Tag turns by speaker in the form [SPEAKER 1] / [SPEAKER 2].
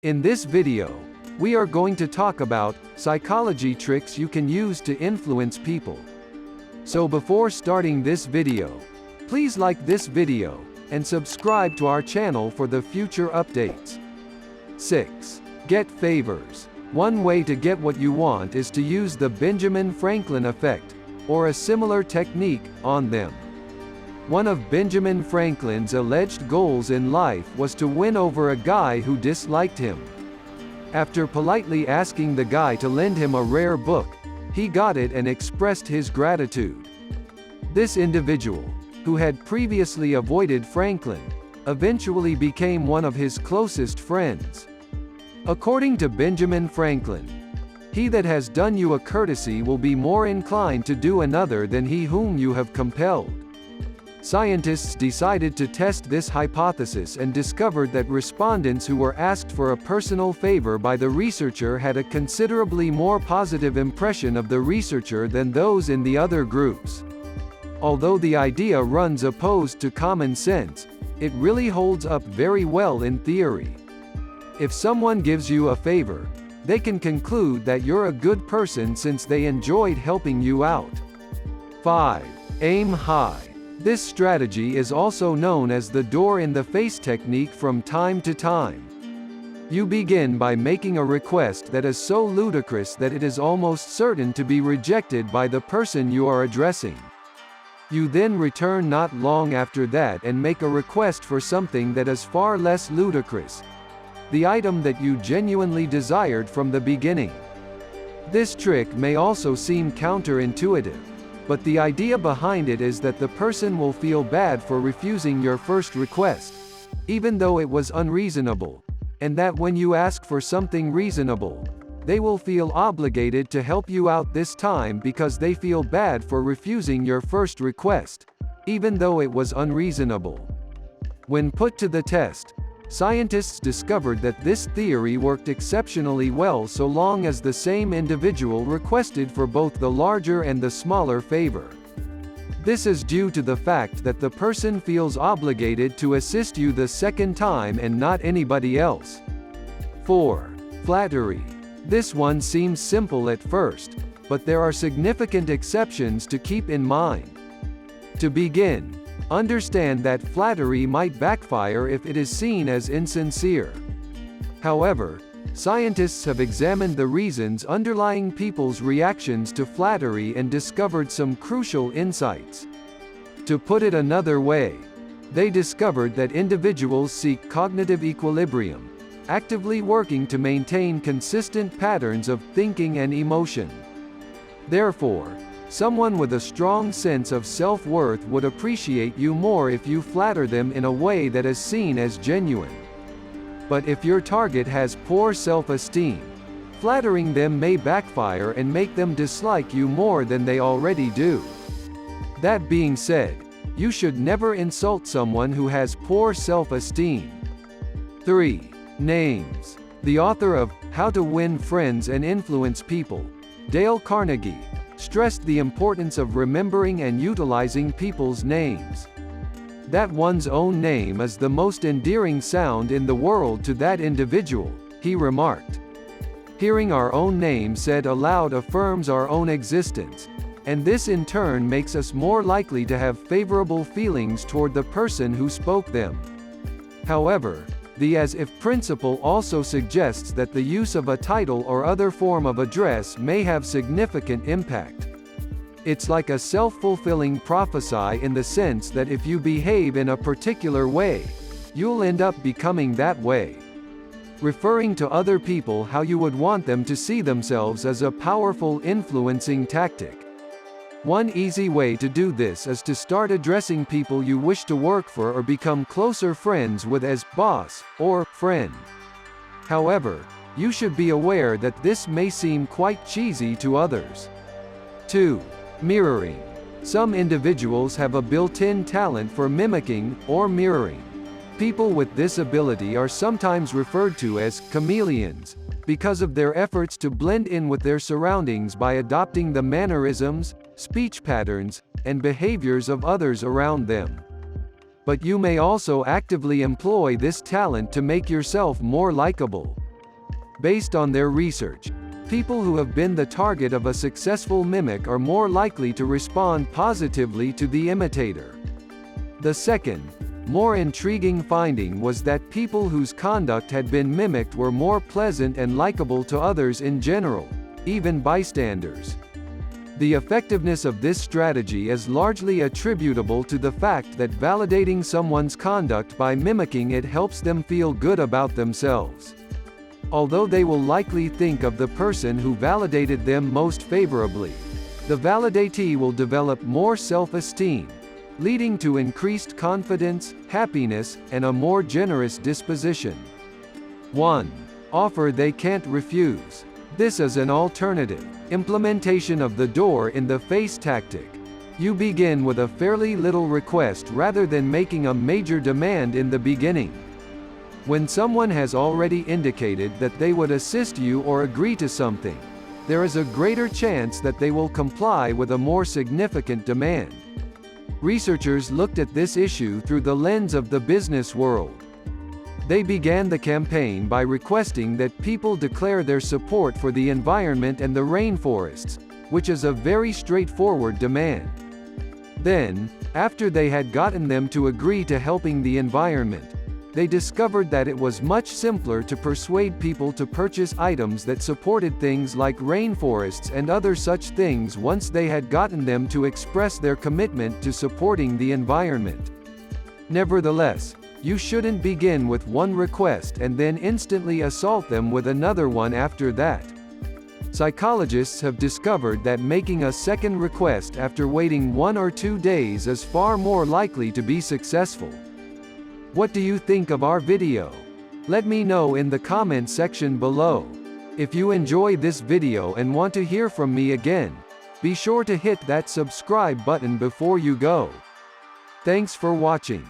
[SPEAKER 1] In this video, we are going to talk about psychology tricks you can use to influence people. So before starting this video, please like this video and subscribe to our channel for the future updates. 6. Get favors. One way to get what you want is to use the Benjamin Franklin effect, or a similar technique, on them. One of Benjamin Franklin's alleged goals in life was to win over a guy who disliked him. After politely asking the guy to lend him a rare book, he got it and expressed his gratitude. This individual, who had previously avoided Franklin, eventually became one of his closest friends. According to Benjamin Franklin, he that has done you a courtesy will be more inclined to do another than he whom you have compelled. Scientists decided to test this hypothesis and discovered that respondents who were asked for a personal favor by the researcher had a considerably more positive impression of the researcher than those in the other groups. Although the idea runs opposed to common sense, it really holds up very well in theory. If someone gives you a favor, they can conclude that you're a good person since they enjoyed helping you out. 5. Aim high. This strategy is also known as the door-in-the-face technique from time to time. You begin by making a request that is so ludicrous that it is almost certain to be rejected by the person you are addressing. You then return not long after that and make a request for something that is far less ludicrous, the item that you genuinely desired from the beginning. This trick may also seem counterintuitive, but the idea behind it is that the person will feel bad for refusing your first request, even though it was unreasonable, and that when you ask for something reasonable, they will feel obligated to help you out this time because they feel bad for refusing your first request, even though it was unreasonable. When put to the test, scientists discovered that this theory worked exceptionally well so long as the same individual requested for both the larger and the smaller favor. This is due to the fact that the person feels obligated to assist you the second time and not anybody else. 4. Flattery. This one seems simple at first, but there are significant exceptions to keep in mind. To begin, understand that flattery might backfire if it is seen as insincere. However, scientists have examined the reasons underlying people's reactions to flattery and discovered some crucial insights. To put it another way, they discovered that individuals seek cognitive equilibrium, actively working to maintain consistent patterns of thinking and emotion. Therefore, someone with a strong sense of self-worth would appreciate you more if you flatter them in a way that is seen as genuine. But if your target has poor self-esteem, flattering them may backfire and make them dislike you more than they already do. That being said, you should never insult someone who has poor self-esteem. 3. Names. The author of How to Win Friends and Influence People, Dale Carnegie, stressed the importance of remembering and utilizing people's names. That one's own name is the most endearing sound in the world to that individual, he remarked. Hearing our own name said aloud affirms our own existence, and this in turn makes us more likely to have favorable feelings toward the person who spoke them. However, the as-if principle also suggests that the use of a title or other form of address may have significant impact. It's like a self-fulfilling prophecy in the sense that if you behave in a particular way, you'll end up becoming that way. Referring to other people how you would want them to see themselves is a powerful influencing tactic. One easy way to do this is to start addressing people you wish to work for or become closer friends with as boss or friend. However, you should be aware that this may seem quite cheesy to others. 2. Mirroring. Some individuals have a built-in talent for mimicking or mirroring. People with this ability are sometimes referred to as chameleons, because of their efforts to blend in with their surroundings by adopting the mannerisms, speech patterns, and behaviors of others around them. But you may also actively employ this talent to make yourself more likable. Based on their research, people who have been the target of a successful mimic are more likely to respond positively to the imitator. The second, more intriguing finding was that people whose conduct had been mimicked were more pleasant and likable to others in general, even bystanders. The effectiveness of this strategy is largely attributable to the fact that validating someone's conduct by mimicking it helps them feel good about themselves. Although they will likely think of the person who validated them most favorably, the validatee will develop more self-esteem, leading to increased confidence, happiness, and a more generous disposition. 1. Offer they can't refuse. This is an alternative implementation of the door-in-the-face tactic. You begin with a fairly little request rather than making a major demand in the beginning. When someone has already indicated that they would assist you or agree to something, there is a greater chance that they will comply with a more significant demand. Researchers looked at this issue through the lens of the business world. They began the campaign by requesting that people declare their support for the environment and the rainforests, which is a very straightforward demand. Then, after they had gotten them to agree to helping the environment, they discovered that it was much simpler to persuade people to purchase items that supported things like rainforests and other such things once they had gotten them to express their commitment to supporting the environment. Nevertheless, you shouldn't begin with one request and then instantly assault them with another one after that. Psychologists have discovered that making a second request after waiting 1 or 2 days is far more likely to be successful. What do you think of our video? Let me know in the comment section below. If you enjoy this video and want to hear from me again, be sure to hit that subscribe button before you go. Thanks for watching.